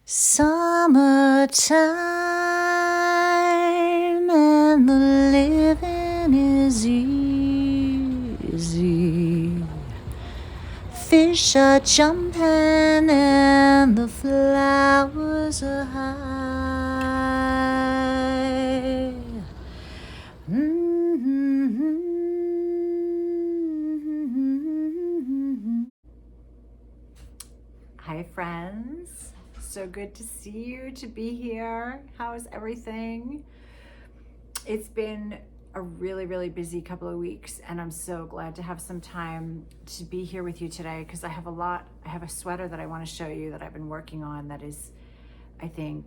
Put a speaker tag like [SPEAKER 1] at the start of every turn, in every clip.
[SPEAKER 1] Summertime and the living is easy. Fish are jumping and the flowers are high. Hi, friends. So good to see you, to be here. How is everything? It's been a really, really busy couple of weeks, and I'm so glad to have some time to be here with you today because I have a sweater that I want to show you that I've been working on that is, I think,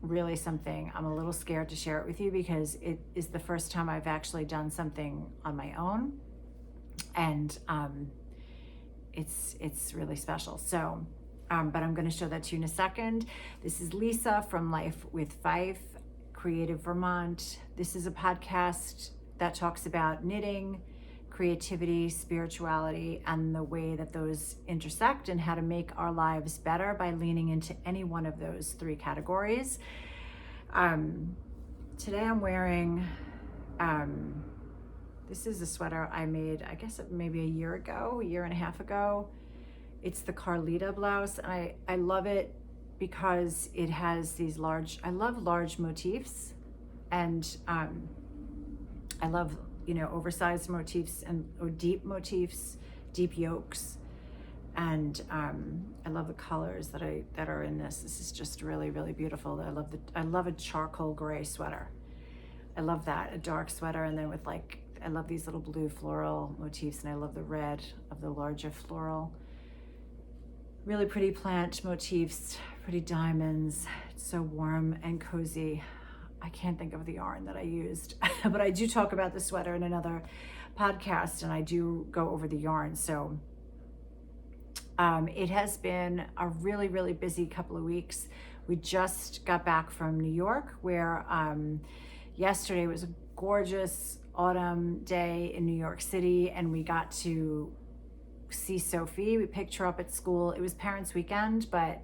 [SPEAKER 1] really something. I'm a little scared to share it with you because it is the first time I've actually done something on my own, and it's really special. So, but I'm going to show that to you in a second. This is Lisa from Life with Fife, Creative Vermont. This is a podcast that talks about knitting, creativity, spirituality, and the way that those intersect and how to make our lives better by leaning into any one of those three categories. Today I'm wearing, this is a sweater I made, I guess maybe a year and a half ago. It's the Carlita blouse. I love it because it has these I love large motifs, and I love, oversized motifs or deep motifs, deep yolks. And I love the colors that are in this. This is just really, really beautiful. I love a charcoal gray sweater. I love that, a dark sweater, and then with I love these little blue floral motifs, and I love the red of the larger floral. Really pretty plant motifs, pretty diamonds. It's so warm and cozy. I can't think of the yarn that I used, but I do talk about the sweater in another podcast, and I do go over the yarn. So it has been a really, really busy couple of weeks. We just got back from New York, where yesterday was a gorgeous autumn day in New York City, and we got to see Sophie. We picked her up at school. It was Parents' Weekend, but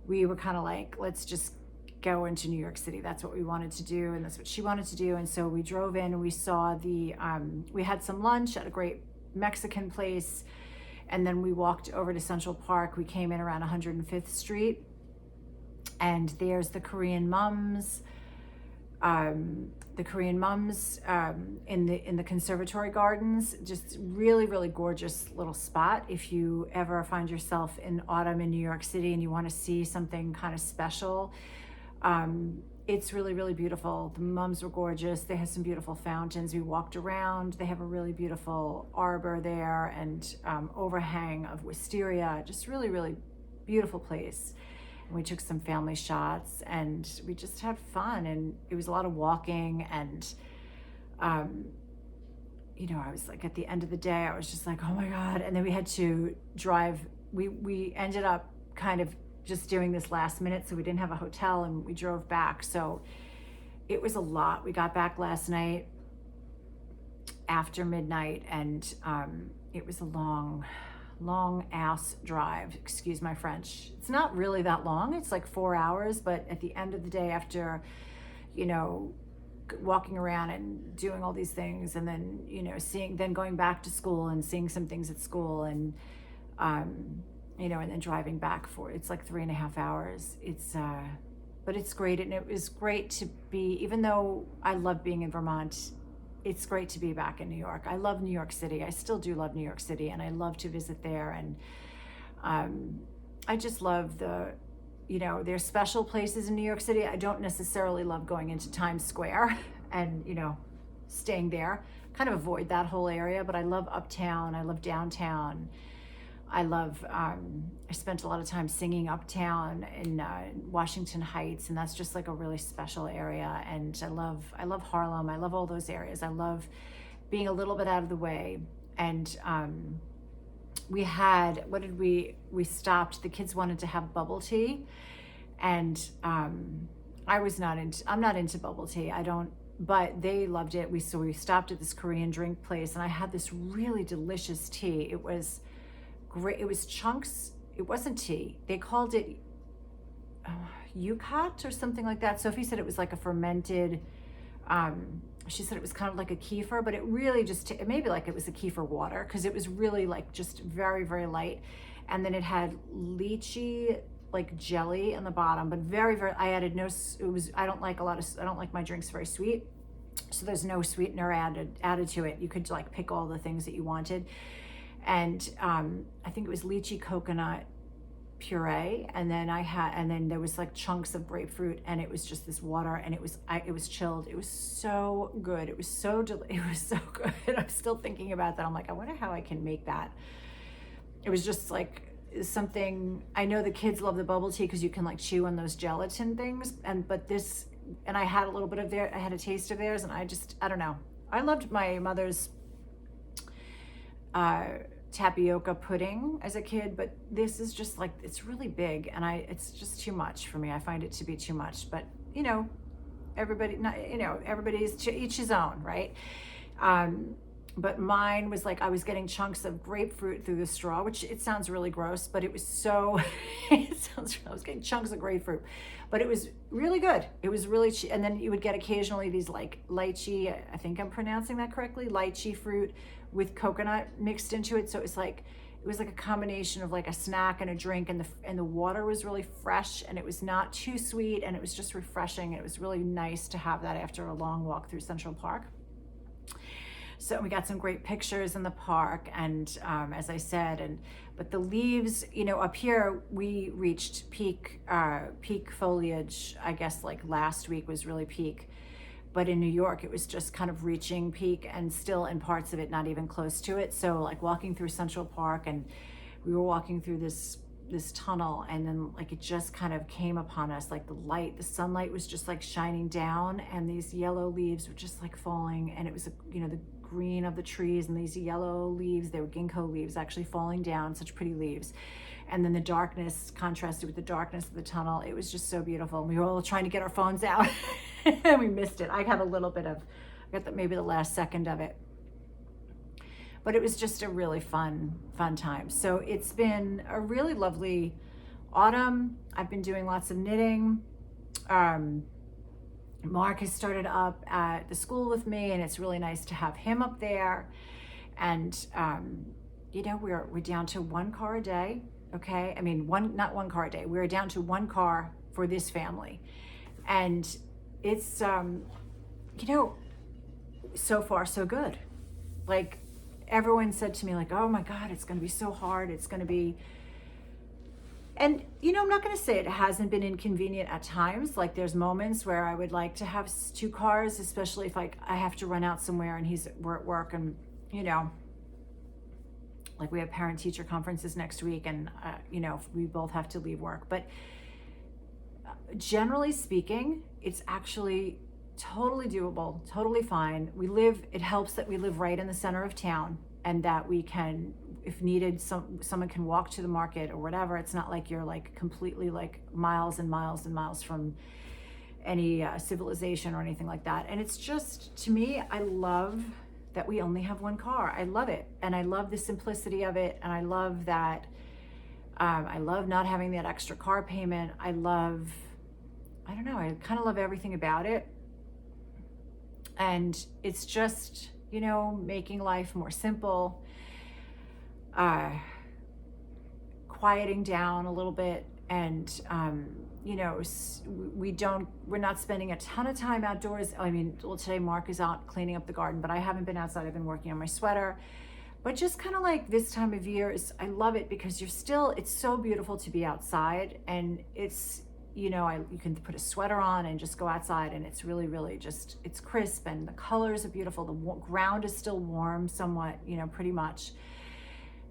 [SPEAKER 1] we were kind of like, let's just go into New York City. That's what we wanted to do, and that's what she wanted to do. And so we drove in and we saw we had some lunch at a great Mexican place, and then we walked over to Central Park. We came in around 105th Street, and there's the Korean mums. In the conservatory gardens. Just really, really gorgeous little spot. If you ever find yourself in autumn in New York City and you want to see something kind of special, it's really, really beautiful. The mums were gorgeous. They had some beautiful fountains. We walked around. They have a really beautiful arbor there and overhang of wisteria. Just really, really beautiful place. And we took some family shots, and we just had fun, and it was a lot of walking. And I was like, at the end of the day, I was just like, oh my God. And then we had to drive. We ended up kind of just doing this last minute, so we didn't have a hotel, and we drove back. So it was a lot. We got back last night after midnight, and it was a long ass drive, excuse my French. It's not really that long. It's like 4 hours, but at the end of the day, after, walking around and doing all these things, and then, then going back to school and seeing some things at school, and, and then driving back it's like 3.5 hours. But it's great. And it was great to be, even though I love being in Vermont, it's great to be back in New York. I love New York City. I still do love New York City, and I love to visit there. And I just love there's special places in New York City. I don't necessarily love going into Times Square and, staying there. Kind of avoid that whole area, but I love uptown. I love downtown. I love, I spent a lot of time singing uptown in Washington Heights, and that's just like a really special area. And I love Harlem. I love all those areas. I love being a little bit out of the way. And we stopped, the kids wanted to have bubble tea, and I'm not into bubble tea. But they loved it. So we stopped at this Korean drink place, and I had this really delicious tea. It was great. It was chunks. It wasn't tea. They called it Yucat or something like that. Sophie said it was like a fermented, she said it was kind of like a kefir, but it really just, maybe like it was a kefir water, because it was really like just very, very light. And then it had lychee like jelly on the bottom, but very, very, I added no, it was, I don't like my drinks very sweet. So there's no sweetener added to it. You could like pick all the things that you wanted. And I think it was lychee coconut puree, and then there was like chunks of grapefruit, and it was just this water, and it was chilled. It was so good. It was so good. I'm still thinking about that. I'm like, I wonder how I can make that. It was just like something. I know the kids love the bubble tea because you can like chew on those gelatin things, and I had a little bit of I had a taste of theirs, and I don't know. I loved my mother's tapioca pudding as a kid, but this is just like, it's really big, and it's just too much for me. I find it to be too much, but everybody's each his own, right? But mine was like, I was getting chunks of grapefruit through the straw, which it sounds really gross, but it was so, I was getting chunks of grapefruit, but it was really good. It was really, and then you would get occasionally these like lychee, I think I'm pronouncing that correctly, lychee fruit with coconut mixed into it. So it was like a combination of like a snack and a drink, and the water was really fresh, and it was not too sweet, and it was just refreshing. It was really nice to have that after a long walk through Central Park. So we got some great pictures in the park, and as I said, but the leaves, up here we reached peak foliage. I guess like last week was really peak, but in New York it was just kind of reaching peak, and still in parts of it not even close to it. So like walking through Central Park, and we were walking through this tunnel, and then like it just kind of came upon us, like the sunlight was just like shining down, and these yellow leaves were just like falling, and it was the green of the trees, and these yellow leaves, they were ginkgo leaves actually falling down, such pretty leaves. And then the darkness contrasted with the darkness of the tunnel. It was just so beautiful. And we were all trying to get our phones out and we missed it. I got maybe the last second of it. But it was just a really fun time. So it's been a really lovely autumn. I've been doing lots of knitting. Mark has started up at the school with me, and it's really nice to have him up there. And we're down to one car a day. Okay, I mean not one car a day. We're down to one car for this family, and it's so far so good. Like everyone said to me, like, oh my God, it's going to be so hard. It's going to be. And, I'm not going to say it hasn't been inconvenient at times. Like there's moments where I would like to have two cars, especially if like I have to run out somewhere and we're at work, and, like we have parent teacher conferences next week, and, we both have to leave work. But generally speaking, it's actually totally doable, totally fine. It helps that we live right in the center of town, and that we can, if needed, someone can walk to the market or whatever. It's not like you're like completely like miles and miles and miles from any civilization or anything like that. And it's just, to me, I love that we only have one car. I love it. And I love the simplicity of it. And I love that, I love not having that extra car payment. I kind of love everything about it. And it's just, making life more simple, quieting down a little bit, and we're not spending a ton of time outdoors. I mean, today Mark is out cleaning up the garden, but I haven't been outside. I've been working on my sweater. But just kind of like this time of year I love it, because it's so beautiful to be outside, and it's, you can put a sweater on and just go outside, and it's really, really just, it's crisp, and the colors are beautiful. The ground is still warm somewhat, pretty much.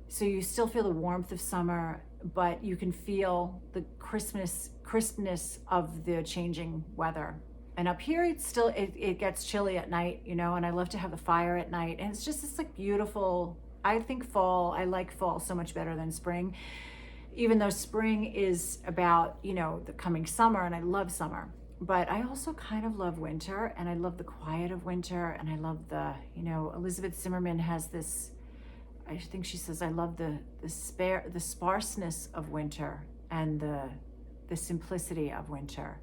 [SPEAKER 1] So you still feel the warmth of summer, but you can feel the crispness of the changing weather. And up here, it gets chilly at night, and I love to have the fire at night. And it's just this like beautiful, I like fall so much better than spring, even though spring is about, the coming summer, and I love summer. But I also kind of love winter, and I love the quiet of winter, and I love Elizabeth Zimmerman has this, I think she says, I love the sparseness of winter, and the the simplicity of winter.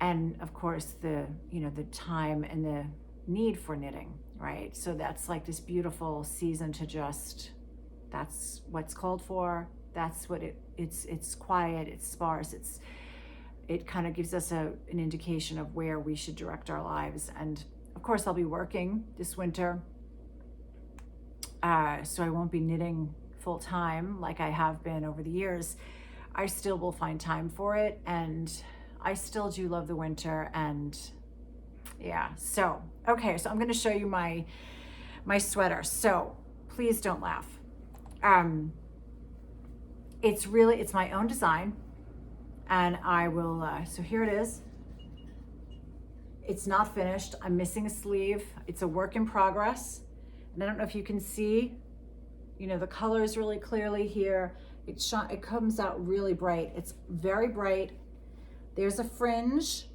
[SPEAKER 1] And of course the time and the need for knitting, right? So that's like this beautiful season to just, that's what's called for. That's what it's quiet, it's sparse, it kind of gives us an indication of where we should direct our lives. And of course I'll be working this winter, so I won't be knitting full time like I have been over the years. I still will find time for it, and I still do love the winter. And yeah, so okay, so I'm going to show you my sweater. So please don't laugh. It's my own design, and I will, so here it is. It's not finished. I'm missing a sleeve. It's a work in progress. And I don't know if you can see, the colors really clearly here. It comes out really bright. It's very bright. There's a fringe.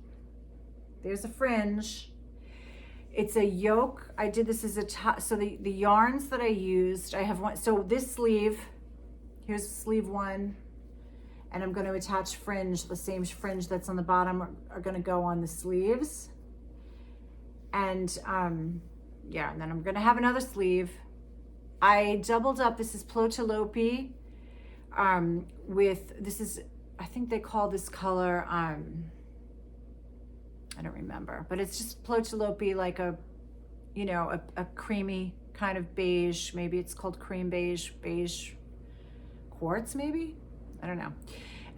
[SPEAKER 1] There's a fringe. It's a yoke. I did this as a top. So the yarns that I used, I have one. So this sleeve, here's sleeve one, and I'm going to attach fringe. The same fringe that's on the bottom are going to go on the sleeves. And yeah, and then I'm going to have another sleeve. I doubled up. This is Plotalopi this is, I think they call this color, I don't remember, but it's just Plotalopi, like a creamy kind of beige. Maybe it's called cream beige quartz, maybe? I don't know.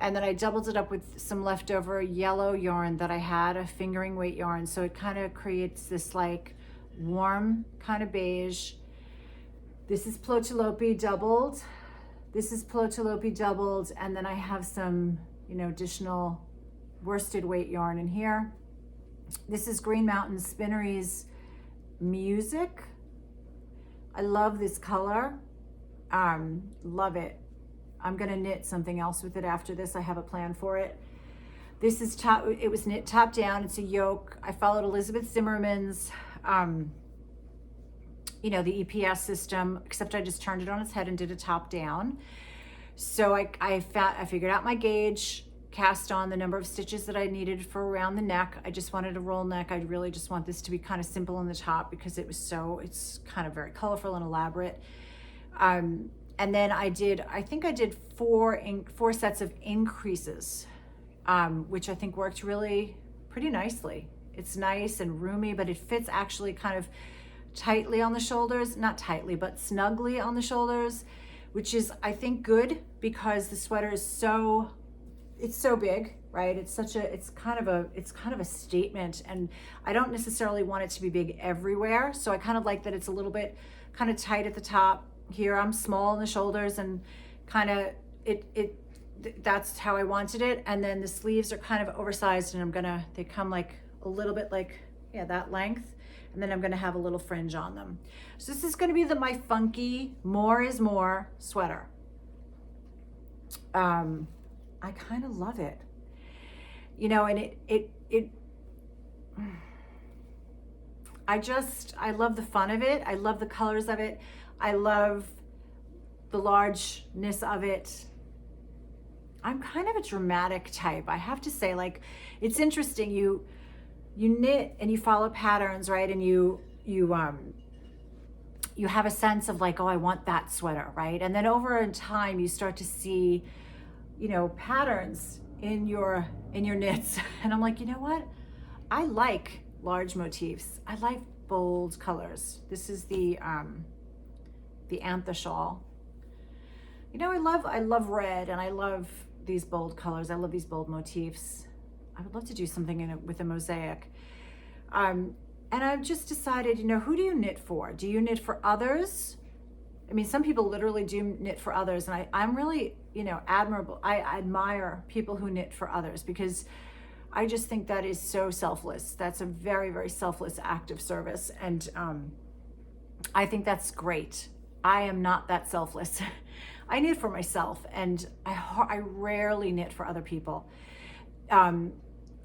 [SPEAKER 1] And then I doubled it up with some leftover yellow yarn that I had, a fingering weight yarn. So it kind of creates this like warm kind of beige. This is Plotalopi doubled. This is Plotalopi doubled. And then I have some, additional worsted weight yarn in here. This is Green Mountain Spinnery's Music. I love this color. Love it. I'm gonna knit something else with it after this. I have a plan for it. This is it was knit top down. It's a yoke. I followed Elizabeth Zimmerman's, the EPS system, except I just turned it on its head and did a top down. So I figured out my gauge, cast on the number of stitches that I needed for around the neck. I just wanted a roll neck. I really just want this to be kind of simple on the top because it's kind of very colorful and elaborate. And then I think I did four sets of increases, which I think worked really pretty nicely. It's nice and roomy, but it fits actually kind of tightly on the shoulders, not tightly, but snugly on the shoulders, which is, I think, good because the sweater is so big, right? It's kind of a statement, and I don't necessarily want it to be big everywhere. So I kind of like that it's a little bit kind of tight at the top. Here I'm small in the shoulders, and kind of that's how I wanted it. And then the sleeves are kind of oversized, and they come like a little bit like, yeah, that length. And then I'm gonna have a little fringe on them. So this is gonna be my funky more is more sweater. I kind of love it, and I love the fun of it. I love the colors of it. I love the largeness of it. I'm kind of a dramatic type, I have to say. Like, it's interesting. You knit and you follow patterns, right? And you have a sense of like, oh, I want that sweater, right? And then over time, you start to see, patterns in your knits. And I'm like, you know what? I like large motifs. I like bold colors. This is the anther shawl. I love red, and I love these bold colors. I love these bold motifs. I would love to do something with a mosaic. And I've just decided, who do you knit for? Do you knit for others? I mean, some people literally do knit for others, and I'm really, admirable. I admire people who knit for others because I just think that is so selfless. That's a very, very selfless act of service. And I think that's great. I am not that selfless. I knit for myself, and I rarely knit for other people.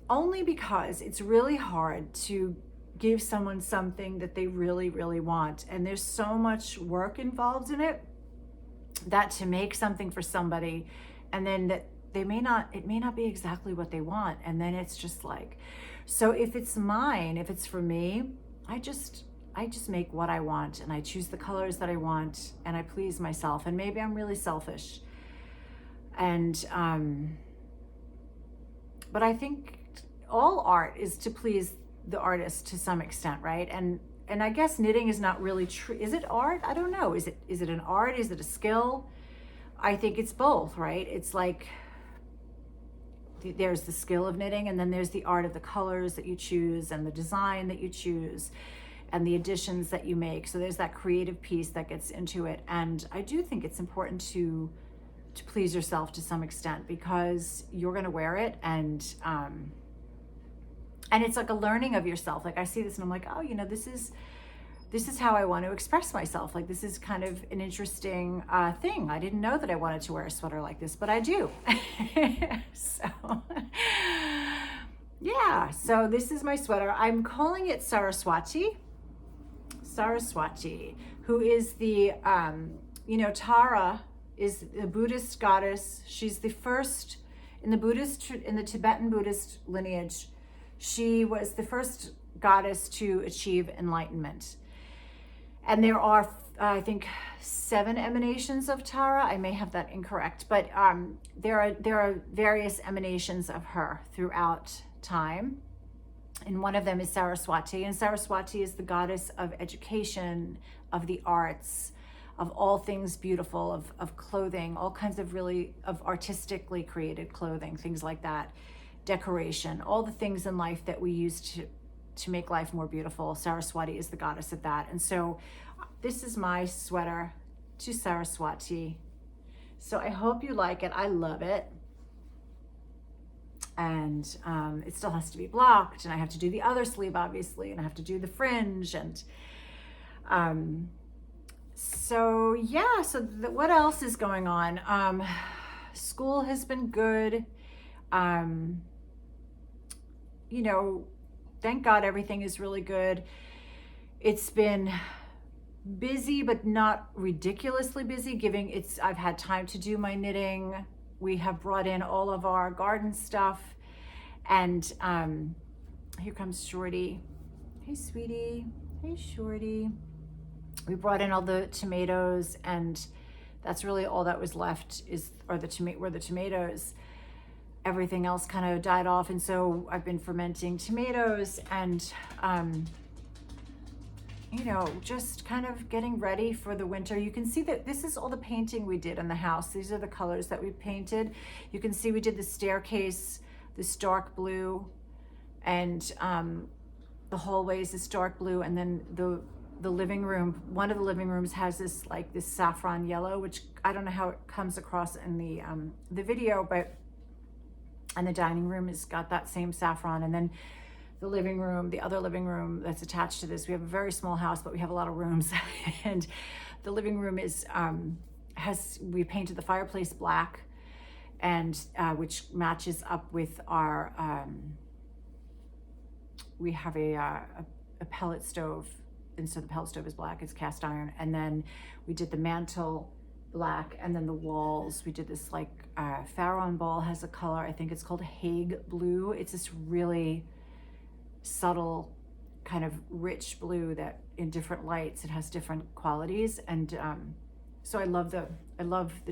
[SPEAKER 1] Only because it's really hard to give someone something that they really, really want. And there's so much work involved in it that to make something for somebody and then it may not be exactly what they want. And then it's just like, so if it's mine, if it's for me, I just make what I want, and I choose the colors that I want, and I please myself. And maybe I'm really selfish. And, but I think all art is to please the artist to some extent, right? And I guess knitting is not really true. Is it art? I don't know. Is it an art? Is it a skill? I think it's both, right? It's like there's the skill of knitting, and then there's the art of the colors that you choose and the design that you choose and the additions that you make. So there's that creative piece that gets into it. And I do think it's important to please yourself to some extent, because you're going to wear it, and it's like a learning of yourself. Like I see this and I'm like, oh, this is how I want to express myself. Like this is kind of an interesting thing. I didn't know that I wanted to wear a sweater like this, but I do. So yeah, so this is my sweater. I'm calling it Saraswati, who is the, Tara is a Buddhist goddess. She's the first in the Tibetan Buddhist lineage. She was the first goddess to achieve enlightenment. And there are, I think, 7 emanations of Tara. I may have that incorrect, but there are various emanations of her throughout time. And one of them is Saraswati. And Saraswati is the goddess of education, of the arts, of all things beautiful, of clothing, all kinds of artistically created clothing, things like that, decoration, all the things in life that we use to make life more beautiful. Saraswati is the goddess of that. And so this is my sweater to Saraswati. So I hope you like it. I love it. And it still has to be blocked, and I have to do the other sleeve, obviously, and I have to do the fringe. And so yeah, what else is going on? School has been good. Thank God everything is really good. It's been busy, but not ridiculously busy, I've had time to do my knitting. We have brought in all of our garden stuff, and here comes Shorty. Hey, sweetie. Hey, Shorty. We brought in all the tomatoes, and that's really all that was left were the tomatoes. Everything else kind of died off, and so I've been fermenting tomatoes and just kind of getting ready for the winter. You can see that this is all the painting we did in the house. These are the colors that we painted. You can see we did the staircase, this dark blue, and the hallways, this dark blue, and then the living room. One of the living rooms has this saffron yellow, which I don't know how it comes across in the video, but and the dining room has got that same saffron. And then the other living room that's attached to this, we have a very small house, but we have a lot of rooms. And the living room we painted the fireplace black, and which matches up with our, we have a pellet stove. And so the pellet stove is black, it's cast iron. And then we did the mantle black, and then the walls, we did this Farron ball has a color, I think it's called Hague blue. It's this really subtle kind of rich blue that in different lights, it has different qualities. And so I love the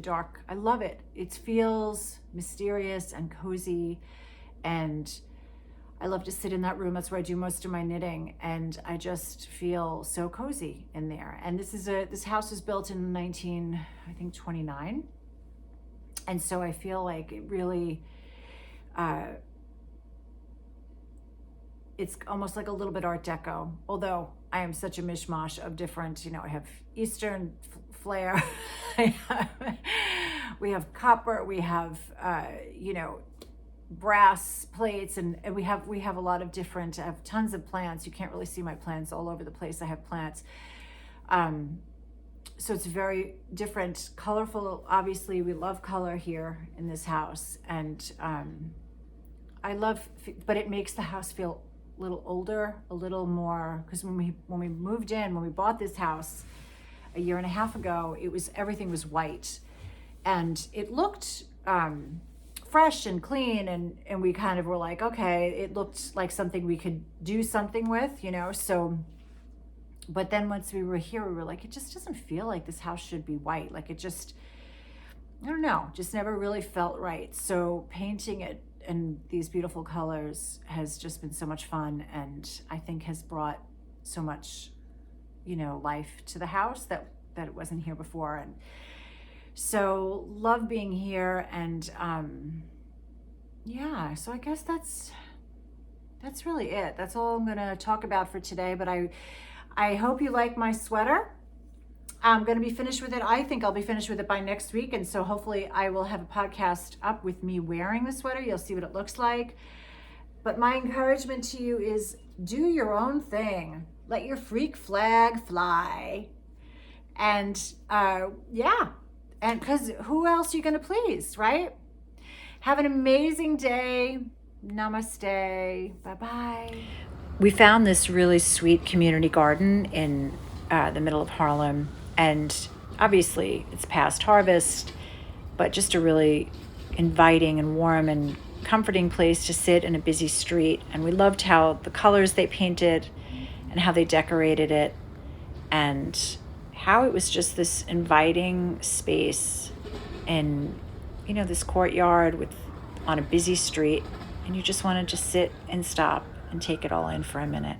[SPEAKER 1] dark. I love it. It feels mysterious and cozy, and I love to sit in that room. That's where I do most of my knitting, and I just feel so cozy in there. And this house was built in 1929, and so I feel like it really, it's almost like a little bit Art Deco. Although I am such a mishmash of different, I have Eastern flair, we have copper, we have brass plates, and we have a lot of different, I have tons of plants. You can't really see my plants all over the place. I have plants. So it's very different, colorful. Obviously we love color here in this house, and but it makes the house feel a little older, a little more, because when we bought this house a year and a half ago, everything was white, and it looked fresh and clean, and we kind of were like, okay, it looked like something we could do something with, so. But then once we were here, we were like, it just doesn't feel like this house should be white. Like, it just, I don't know, just never really felt right. So painting it in these beautiful colors has just been so much fun, and I think has brought so much, life to the house that it wasn't here before. And so love being here. And yeah, so I guess that's really it. That's all I'm gonna talk about for today. But I hope you like my sweater. I'm going to be finished with it. I think I'll be finished with it by next week. And so hopefully I will have a podcast up with me wearing the sweater. You'll see what it looks like. But my encouragement to you is do your own thing. Let your freak flag fly. And yeah, and because who else are you going to please, right? Have an amazing day. Namaste. Bye-bye. We found this really sweet community garden in the middle of Harlem. And obviously it's past harvest, but just a really inviting and warm and comforting place to sit in a busy street. And we loved how the colors they painted and how they decorated it, and how it was just this inviting space in, this courtyard on a busy street. And you just wanted to sit and stop and take it all in for a minute.